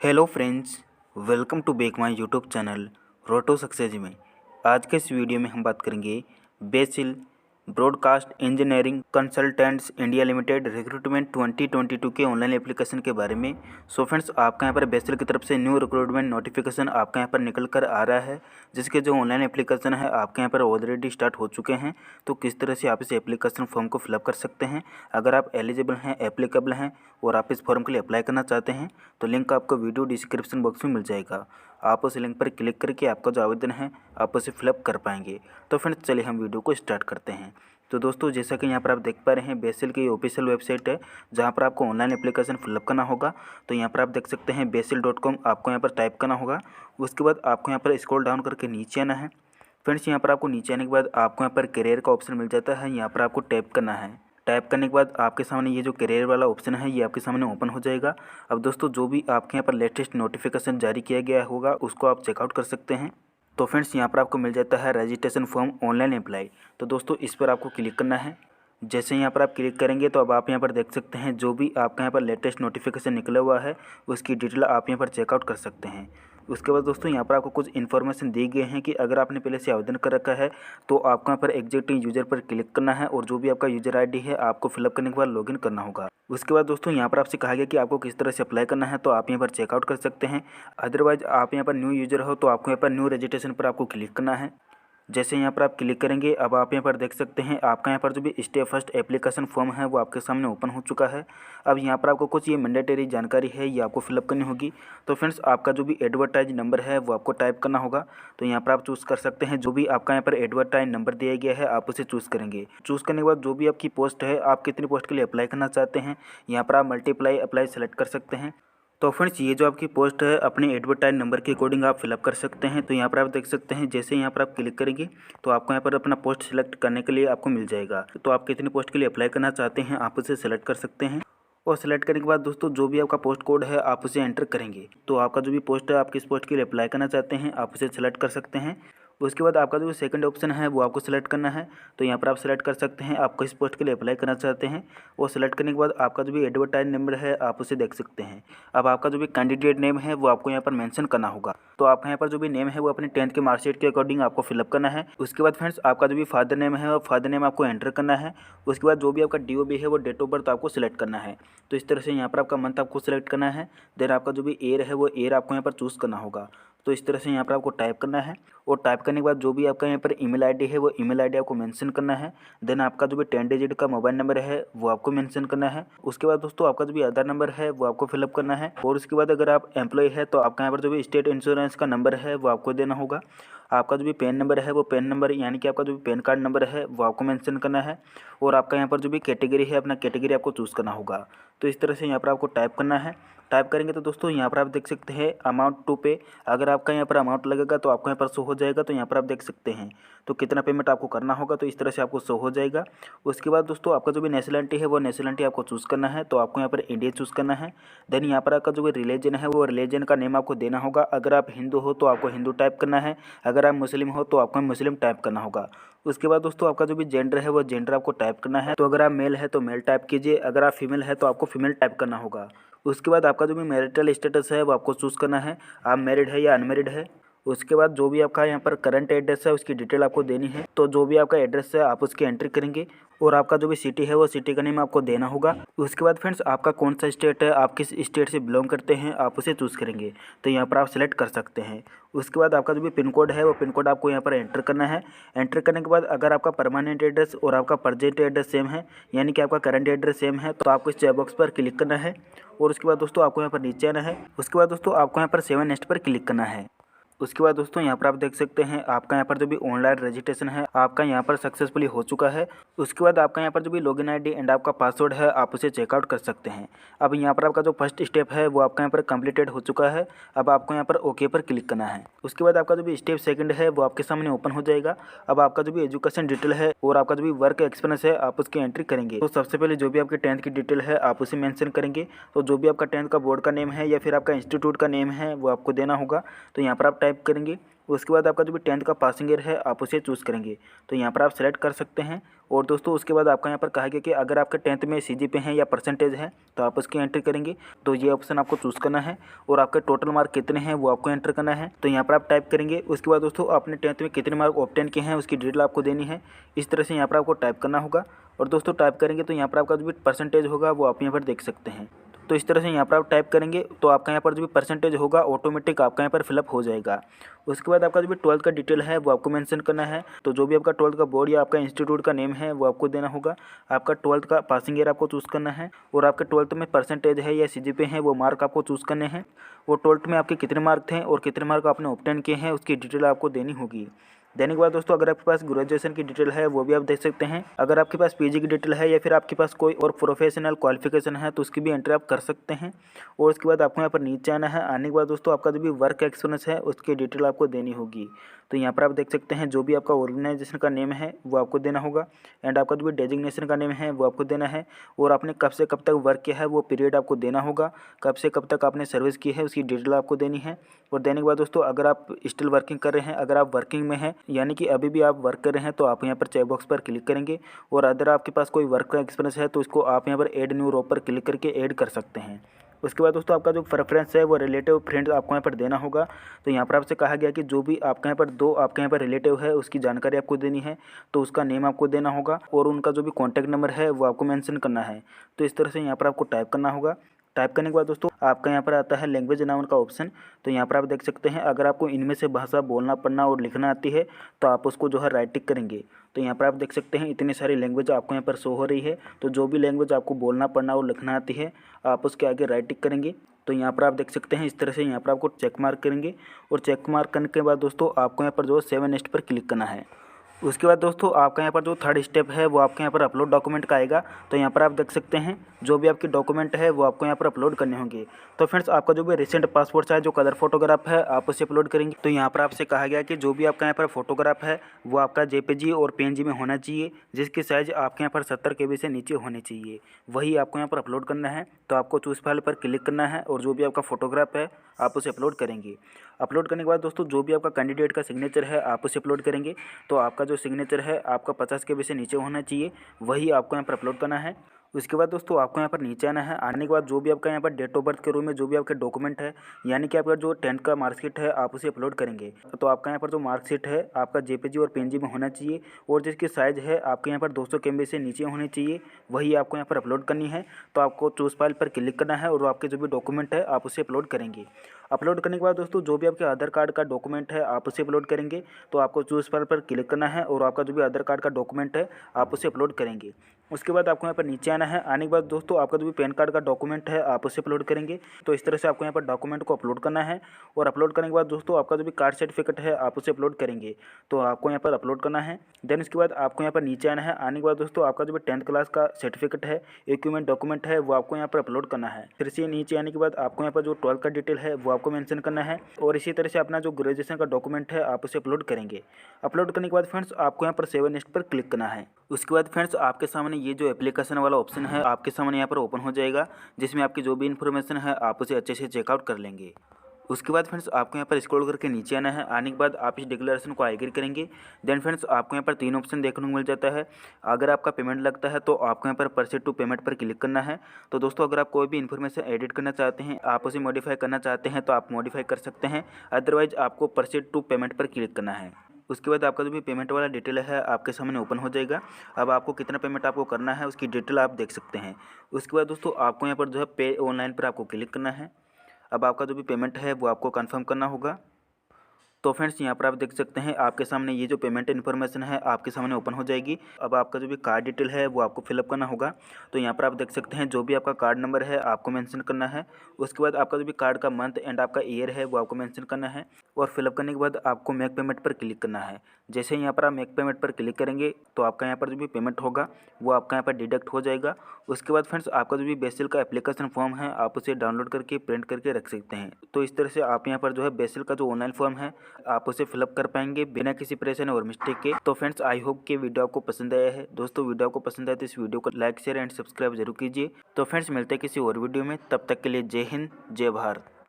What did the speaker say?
Hello friends, welcome to back my YouTube channel रोटो success में। आज के इस वीडियो में हम बात करेंगे BECIL broadcast engineering consultants India limited recruitment 2022 के ऑनलाइन एप्लीकेशन के बारे में। सो फ्रेंड्स, आपका यहाँ पर बेसिल की तरफ से न्यू रिक्रूटमेंट नोटिफिकेशन आपका यहाँ पर निकल कर आ रहा है, जिसके जो ऑनलाइन एप्लीकेशन है आपके यहाँ पर ऑलरेडी स्टार्ट हो चुके हैं। तो किस तरह से आप इस एप्लीकेशन फॉर्म को फिलअप कर सकते हैं, अगर आप एलिजिबल हैं, एप्लीकेबल हैं और आप इस फॉर्म के लिए अप्लाई करना चाहते हैं तो लिंक आपको वीडियो डिस्क्रिप्शन बॉक्स में मिल जाएगा। आप उस लिंक पर क्लिक करके आपका जो आवेदन है आप उसे फिलअप कर पाएंगे। तो फ्रेंड्स, चलिए हम वीडियो को स्टार्ट करते हैं। तो दोस्तों, जैसा कि यहाँ पर आप देख पा रहे हैं, बेसिल की ऑफिशियल वेबसाइट है जहाँ पर आपको ऑनलाइन एप्लीकेशन फिलअप करना होगा। तो यहाँ पर आप देख सकते हैं basil.com आपको यहाँ पर टाइप करना होगा। उसके बाद आपको यहाँ पर स्क्रॉल डाउन करके नीचे आना है। फ्रेंड्स, यहाँ पर आपको नीचे आने के बाद आपको यहाँ पर करियर का ऑप्शन मिल जाता है, यहाँ पर आपको टैप करना है। टाइप करने के बाद आपके सामने ये जो करियर वाला ऑप्शन है ये आपके सामने ओपन हो जाएगा। अब दोस्तों, जो भी आपके यहाँ पर लेटेस्ट नोटिफिकेशन जारी किया गया होगा उसको आप चेकआउट कर सकते हैं। तो फ्रेंड्स, यहाँ पर आपको मिल जाता है रजिस्ट्रेशन फॉर्म ऑनलाइन अप्लाई। तो दोस्तों, इस पर आपको क्लिक करना है। जैसे यहाँ पर आप क्लिक करेंगे तो अब आप यहाँ पर देख सकते हैं जो भी आपका यहाँ पर लेटेस्ट नोटिफिकेशन निकला हुआ है उसकी डिटेल आप यहाँ पर चेकआउट कर सकते हैं। उसके बाद दोस्तों, यहाँ पर आपको कुछ इन्फॉर्मेशन दी गई हैं कि अगर आपने पहले से आवेदन कर रखा है तो आपको यहाँ पर एग्जिट यूज़र पर क्लिक करना है और जो भी आपका यूज़र आईडी है आपको फिलअप करने के बाद लॉगिन करना होगा। उसके बाद दोस्तों, यहाँ पर आपसे कहा गया कि आपको किस तरह से अप्लाई करना है, तो आप यहाँ पर चेकआउट कर सकते हैं। अदरवाइज आप यहाँ पर न्यू यूज़र हो तो आपको यहाँ पर न्यू रजिस्ट्रेशन पर आपको क्लिक करना है। जैसे यहाँ पर आप क्लिक करेंगे अब आप यहाँ पर देख सकते हैं आपका यहाँ पर जो भी स्टेप फर्स्ट एप्लीकेशन फॉर्म है वो आपके सामने ओपन हो चुका है। अब यहाँ पर आपको कुछ ये मैंडेटरी जानकारी है ये आपको फिलअप करनी होगी। तो फ्रेंड्स, आपका जो भी एडवर्टाइज नंबर है वो आपको टाइप करना होगा। तो यहाँ पर आप चूज़ कर सकते हैं जो भी आपका यहाँ पर एडवर्टाइज नंबर दिया गया है आप उसे चूज़ करेंगे। चूज़ करने के बाद जो भी आपकी पोस्ट है, आप कितनी पोस्ट के लिए अप्लाई करना चाहते हैं, यहाँ पर आप मल्टीप्लाई अप्लाई सेलेक्ट कर सकते हैं। तो फ्रेंड्स, ये जो आपकी पोस्ट है अपने एडवर्टाइज नंबर के अकॉर्डिंग आप फिलअप कर सकते हैं। तो यहाँ पर आप देख सकते हैं जैसे यहाँ पर आप क्लिक करेंगे तो आपको यहाँ पर अपना पोस्ट सिलेक्ट करने के लिए आपको मिल जाएगा। तो आप कितनी पोस्ट के लिए अप्लाई करना चाहते हैं आप उसे सेलेक्ट कर सकते हैं। और सेलेक्ट करने के बाद दोस्तों, जो भी आपका पोस्ट कोड है आप उसे एंटर करेंगे। तो आपका जो भी पोस्ट है आप किस पोस्ट के लिए अप्लाई करना चाहते हैं आप उसे सेलेक्ट कर सकते हैं। उसके बाद आपका जो सेकंड ऑप्शन है वो आपको सेलेक्ट करना है। तो यहाँ पर आप सेलेक्ट कर सकते हैं आप किस पोस्ट के लिए अप्लाई करना चाहते हैं। और सेलेक्ट करने के बाद आपका जो भी एडवर्टाइज नंबर है आप उसे देख सकते हैं। अब आपका जो भी कैंडिडेट नेम है वो आपको यहाँ पर मेंशन करना होगा। तो आपका यहाँ पर जो भी नेम है वो अपने 10th के मार्कशीट के अकॉर्डिंग आपको फिलअप करना है। उसके बाद फ्रेंड्स, आपका जो भी फादर नेम है वो फादर नेम आपको एंटर करना है। उसके बाद जो भी आपका DOB है वो डेट ऑफ बर्थ आपको सिलेक्ट करना है। तो इस तरह से यहाँ पर आपका मंथ आपको सिलेक्ट करना है। देन आपका जो भी ईयर है वो ईयर आपको यहाँ पर चूज़ करना होगा। तो इस तरह से यहाँ पर आपको टाइप करना है। और टाइप करने के बाद जो भी आपका यहाँ पर ईमेल आईडी है वो ईमेल आईडी आपको मेंशन करना है। देन आपका जो भी 10 डिजिट का मोबाइल नंबर है वो आपको मेंशन करना है। उसके बाद दोस्तों, आपका जो भी आधार नंबर है वो आपको फिलअप करना है। और उसके बाद अगर आप एम्प्लॉय है तो आपका यहाँ पर जो भी स्टेट इंश्योरेंस का नंबर है वो आपको देना होगा। आपका जो भी पैन नंबर है वो पैन नंबर यानी कि आपका जो भी पैन कार्ड नंबर है वो आपको मेंशन करना है। और आपका यहाँ पर जो भी कैटेगरी है अपना कैटेगरी आपको चूज़ करना होगा। तो इस तरह से यहाँ पर आपको टाइप करना है। टाइप करेंगे तो दोस्तों, यहाँ पर आप देख सकते हैं अमाउंट टू पे। अगर आपका यहाँ पर अमाउंट लगेगा तो आपको यहाँ पर शो हो जाएगा। तो यहाँ पर आप देख सकते हैं तो कितना पेमेंट आपको करना होगा, तो इस तरह से आपको शो हो जाएगा। उसके बाद दोस्तों, आपका जो भी नेशनलिटी है वो नेशनलिटी आपको चूज़ करना है। तो आपको यहाँ पर इंडिया चूज़ करना है। देन यहाँ पर आपका जो भी रिलीजन है वो रिलीजन का नेम आपको देना होगा। अगर आप हिंदू हो तो आपको हिंदू टाइप करना है, अगर आप मुस्लिम हो तो आपको मुस्लिम टाइप करना होगा। उसके बाद दोस्तों, आपका जो भी जेंडर है वो जेंडर आपको टाइप करना है। तो अगर आप मेल है तो मेल टाइप कीजिए, अगर आप फीमेल है तो आपको फीमेल टाइप करना होगा। उसके बाद आपका जो भी मैरिटल स्टेटस है वो आपको चूज़ करना है, आप मैरिड है या अनमैरिड है। उसके बाद जो भी आपका यहाँ पर करंट एड्रेस है उसकी डिटेल आपको देनी है। तो जो भी आपका एड्रेस है आप उसकी एंट्री करेंगे। और आपका जो भी सिटी है वो सिटी का नेम आपको देना होगा। उसके बाद फ्रेंड्स, आपका कौन सा स्टेट है, आप किस स्टेट से बिलोंग करते हैं आप उसे चूज़ करेंगे। तो यहाँ पर आप सेलेक्ट कर सकते हैं। उसके बाद आपका जो भी पिन कोड है वो पिन कोड आपको यहाँ पर एंटर करना है। एंटर करने के बाद अगर आपका परमानेंट एड्रेस और आपका प्रेजेंट एड्रेस सेम है यानी कि आपका करंट एड्रेस सेम है तो आपको इस चेक बॉक्स पर क्लिक करना है। और उसके बाद दोस्तों, आपको यहाँ पर नीचे आना है। उसके बाद दोस्तों, आपको यहाँ पर 7 नेक्स्ट पर क्लिक करना है। उसके बाद दोस्तों, यहाँ पर आप देख सकते हैं आपका यहाँ पर जो भी ऑनलाइन रजिस्ट्रेशन है आपका यहाँ पर सक्सेसफुली हो चुका है। उसके बाद आपका यहाँ पर जो भी लॉगिन आईडी एंड आपका पासवर्ड है आप उसे चेकआउट कर सकते हैं। अब यहाँ पर आपका जो फर्स्ट स्टेप है वो आपका यहाँ पर कंप्लीटेड हो चुका है। अब आपको यहाँ पर ओके पर क्लिक करना है। उसके बाद आपका जो भी स्टेप सेकंड है वो आपके सामने ओपन हो जाएगा। अब आपका जो भी एजुकेशन डिटेल है और आपका जो भी वर्क एक्सपीरियंस है आप उसकी एंट्री करेंगे। तो सबसे पहले जो भी आपके 10th की डिटेल है आप उसे मेंशन करेंगे। तो जो भी आपका 10th का बोर्ड का नेम है या फिर आपका इंस्टीट्यूट का नेम है वो आपको देना होगा। तो यहाँ पर आप टाइप करेंगे। उसके बाद आपका जो भी 10th का पासिंग ईयर है आप उसे चूज़ करेंगे, तो यहाँ पर आप सेलेक्ट कर सकते हैं। और दोस्तों उसके बाद आपका यहाँ पर कहा गया कि अगर आपके 10th में CGPA है या परसेंटेज है तो आप उसकी एंट्री करेंगे, तो ये ऑप्शन आपको चूज़ करना है। और आपके टोटल मार्क कितने हैं वो आपको एंटर करना है, तो यहाँ पर आप टाइप करेंगे। उसके बाद दोस्तों आपने 10th में कितने मार्क ऑब्टेन किए हैं उसकी डिटेल आपको देनी है। इस तरह से यहाँ पर आपको टाइप करना होगा। और दोस्तों टाइप करेंगे तो यहाँ पर आपका जो भी परसेंटेज होगा वो आप यहाँ पर देख सकते हैं। तो इस तरह से यहाँ पर आप टाइप करेंगे तो आपका यहाँ पर जो भी परसेंटेज होगा ऑटोमेटिक आपका यहाँ पर फिलअप हो जाएगा। उसके बाद आपका जो भी 12th का डिटेल है वो आपको मेंशन करना है, तो जो भी आपका 12th का बोर्ड या आपका इंस्टीट्यूट का नेम है वो आपको देना होगा। आपका 12th का पासिंग ईयर आपको चूज़ करना है, और आपके 12th में परसेंटेज है या CGPA है वो मार्क आपको चूज़ करने हैं। और 12th में आपके कितने मार्क थे और कितने मार्क आपने ऑब्टेन किए हैं उसकी डिटेल आपको देनी होगी। देने के बाद दोस्तों अगर आपके पास ग्रेजुएशन की डिटेल है वो भी आप देख सकते हैं। अगर आपके पास PG की डिटेल है या फिर आपके पास कोई और प्रोफेशनल क्वालिफिकेशन है तो उसकी भी एंट्री आप कर सकते हैं। और उसके बाद आपको यहाँ पर नीचे आना है। आने के बाद दोस्तों आपका जो भी वर्क एक्सपीरियंस है उसकी डिटेल आपको देनी होगी। तो यहाँ पर आप देख सकते हैं जो भी आपका ऑर्गेनाइजेशन का नेम है वो आपको देना होगा, एंड आपका जो भी डेजिग्नेशन का नेम है वो आपको देना है। और आपने कब से कब तक वर्क किया है वो पीरियड आपको देना होगा, कब से कब तक आपने सर्विस की है उसकी डिटेल आपको देनी है। और देने के बाद दोस्तों अगर आप स्टिल वर्किंग कर रहे हैं, अगर आप वर्किंग में हैं यानी कि अभी भी आप वर्क कर रहे हैं, तो आप यहाँ पर चेक बॉक्स पर क्लिक करेंगे। और अगर आपके पास कोई वर्क का एक्सपीरियंस है तो इसको आप यहाँ पर ऐड न्यू रो पर क्लिक करके ऐड कर सकते हैं। उसके बाद दोस्तों आपका जो प्रेफरेंस है वो रिलेटिव फ्रेंड्स आपको यहाँ पर देना होगा। तो यहाँ पर आपसे कहा गया कि जो भी आपके यहाँ पर दो आपके यहाँ पर रिलेटिव है उसकी जानकारी आपको देनी है, तो उसका नेम आपको देना होगा और उनका जो भी कॉन्टैक्ट नंबर है वो आपको मेंशन करना है। तो इस तरह से यहाँ पर आपको टाइप करना होगा। टाइप करने के बाद दोस्तों आपका यहाँ पर आता है लैंग्वेज नाउन का ऑप्शन। तो यहाँ पर आप देख सकते हैं अगर आपको इनमें से भाषा बोलना पढ़ना और लिखना आती है तो आप उसको जो है राइट टिक करेंगे। तो यहाँ पर आप देख सकते हैं इतनी सारी लैंग्वेज आपको यहाँ पर शो हो रही है, तो जो भी लैंग्वेज आपको बोलना पढ़ना और लिखना आती है आप उसके आगे राइट टिक करेंगे। तो यहाँ पर आप देख सकते हैं इस तरह से यहाँ पर आपको चेक मार्क करेंगे। और चेक मार्क करने के बाद दोस्तों आपको यहाँ पर जो 7 नेक्स्ट पर क्लिक करना है। उसके बाद दोस्तों आपका यहाँ पर जो थर्ड स्टेप है वो आपके यहाँ पर अपलोड डॉक्यूमेंट का आएगा। तो यहाँ पर आप देख सकते हैं जो भी आपके डॉक्यूमेंट है वो आपको यहाँ पर अपलोड करने होंगे। तो फ्रेंड्स आपका जो भी रिसेंट पासपोर्ट साइज जो कलर फोटोग्राफ है आप उसे अपलोड करेंगे। तो यहाँ पर आपसे कहा गया कि जो भी आपका यहाँ पर फोटोग्राफ है वो आपका JPG और PNG में होना चाहिए, जिसकी साइज़ आपके यहाँ पर 70 KB से नीचे होनी चाहिए, वही आपको यहाँ पर अपलोड करना है। तो आपको चूज़ फाइल पर क्लिक करना है और जो भी आपका फोटोग्राफ है आप उसे अपलोड करेंगे। अपलोड करने के बाद दोस्तों जो भी आपका कैंडिडेट का सिग्नेचर है आप उसे अपलोड करेंगे। तो आपका जो सिग्नेचर है आपका 50 KB से नीचे होना चाहिए, वही आपको यहाँ पर अपलोड करना है। उसके बाद दोस्तों आपको यहाँ पर नीचे आना है। आने के बाद जो भी आपका यहाँ पर डेट ऑफ बर्थ के रूम में जो भी आपके डॉक्यूमेंट है यानी कि आपका जो 10th का मार्कशीट है आप उसे अपलोड करेंगे। तो आपका यहाँ पर जो मार्कशीट है आपका JPG और PNG में होना चाहिए, और जिसकी साइज़ है आपके यहाँ पर 200 KB से नीचे होनी चाहिए, वही आपको यहाँ पर अपलोड करनी है। तो आपको चूज़ फाइल पर क्लिक करना है और आपके जो भी डॉक्यूमेंट है आप उसे अपलोड करेंगे। अपलोड करने के बाद दोस्तों जो भी आपके आधार कार्ड का डॉक्यूमेंट है आप उसे अपलोड करेंगे। तो आपको चूज़ फाइल पर क्लिक करना है और आपका जो भी आधार कार्ड का डॉक्यूमेंट है आप उसे अपलोड करेंगे। उसके बाद आपको यहाँ पर नीचे आना है। आने के बाद दोस्तों आपका जो भी पैन कार्ड का डॉक्यूमेंट है आप उसे अपलोड करेंगे। तो इस तरह से आपको यहाँ पर डॉक्यूमेंट को अपलोड करना है। और अपलोड करने के बाद दोस्तों आपका जो भी कार्ड सर्टिफिकेट है आप उसे अपलोड करेंगे। तो आपको यहाँ पर अपलोड करना है। देन उसके बाद आपको यहाँ पर नीचे आना है। आने के बाद दोस्तों आपका जो भी 10th क्लास का सर्टिफिकेट है, इक्विपमेंट डॉक्यूमेंट है वो आपको यहाँ पर अपलोड करना है। फिर से नीचे आने के बाद आपको यहाँ पर जो 12th का डिटेल है वो आपको मेंशन करना है। और इसी तरह से अपना जो ग्रेजुएशन का डॉक्यूमेंट है आप उसे अपलोड करेंगे। अपलोड करने के बाद फ्रेंड्स आपको यहाँ पर सेव नेक्स्ट पर क्लिक करना है। उसके बाद फ्रेंड्स आपके सामने ये जो एप्लीकेशन वाला ऑप्शन है आपके सामने यहाँ पर ओपन हो जाएगा, जिसमें आपकी जो भी इन्फॉर्मेशन है आप उसे अच्छे से चेकआउट कर लेंगे। उसके बाद फ्रेंड्स आपको यहाँ पर स्क्रॉल करके नीचे आना है। आने के बाद आप इस डिक्लेरेशन को एग्री करेंगे। देन फ्रेंड्स आपको यहाँ पर 3 ऑप्शन देखने को मिल जाता है। अगर आपका पेमेंट लगता है तो आपको यहाँ पर प्रोसीड टू पेमेंट पर क्लिक करना है। तो दोस्तों अगर आप कोई भी इन्फॉर्मेशन एडिट करना चाहते हैं, आप उसे मॉडिफाई करना चाहते हैं तो आप मॉडिफाई कर सकते हैं, अदरवाइज आपको प्रोसीड टू पेमेंट पर क्लिक करना है। उसके बाद आपका जो भी पेमेंट वाला डिटेल है आपके सामने ओपन हो जाएगा। अब आपको कितना पेमेंट आपको करना है उसकी डिटेल आप देख सकते हैं। उसके बाद दोस्तों आपको यहाँ पर जो है पे ऑनलाइन पर आपको क्लिक करना है। अब आपका जो भी पेमेंट है वो आपको कंफर्म करना होगा। तो फ्रेंड्स यहाँ पर आप देख सकते हैं आपके सामने ये जो पेमेंट इन्फॉर्मेशन है आपके सामने ओपन हो जाएगी। अब आपका जो भी कार्ड डिटेल है वो आपको फिलअप करना होगा। तो यहाँ पर आप देख सकते हैं जो भी आपका कार्ड नंबर है आपको मेंशन करना है। उसके बाद आपका जो भी कार्ड का मंथ एंड आपका ईयर है वो आपको मेंशन करना है। और फिलअप करने के बाद आपको मेक पेमेंट पर क्लिक करना है। जैसे ही यहाँ पर आप मेक पेमेंट पर क्लिक करेंगे तो आपका यहाँ पर जो भी पेमेंट होगा वो आपका यहाँ पर डिडक्ट हो जाएगा। उसके बाद फ्रेंड्स आपका जो भी बेसिल का एप्लीकेशन फॉर्म है आप उसे डाउनलोड करके प्रिंट करके रख सकते हैं। तो इस तरह से आप यहाँ पर जो है बेसिल का जो ऑनलाइन फॉर्म है आप उसे फिलअप कर पाएंगे बिना किसी परेशानी और मिस्टेक के। तो फ्रेंड्स आई होप कि वीडियो आपको पसंद आया है। दोस्तों वीडियो आपको पसंद आए तो इस वीडियो को लाइक शेयर एंड सब्सक्राइब जरूर कीजिए। तो फ्रेंड्स मिलते हैं किसी और वीडियो में, तब तक के लिए जय हिंद जय भारत।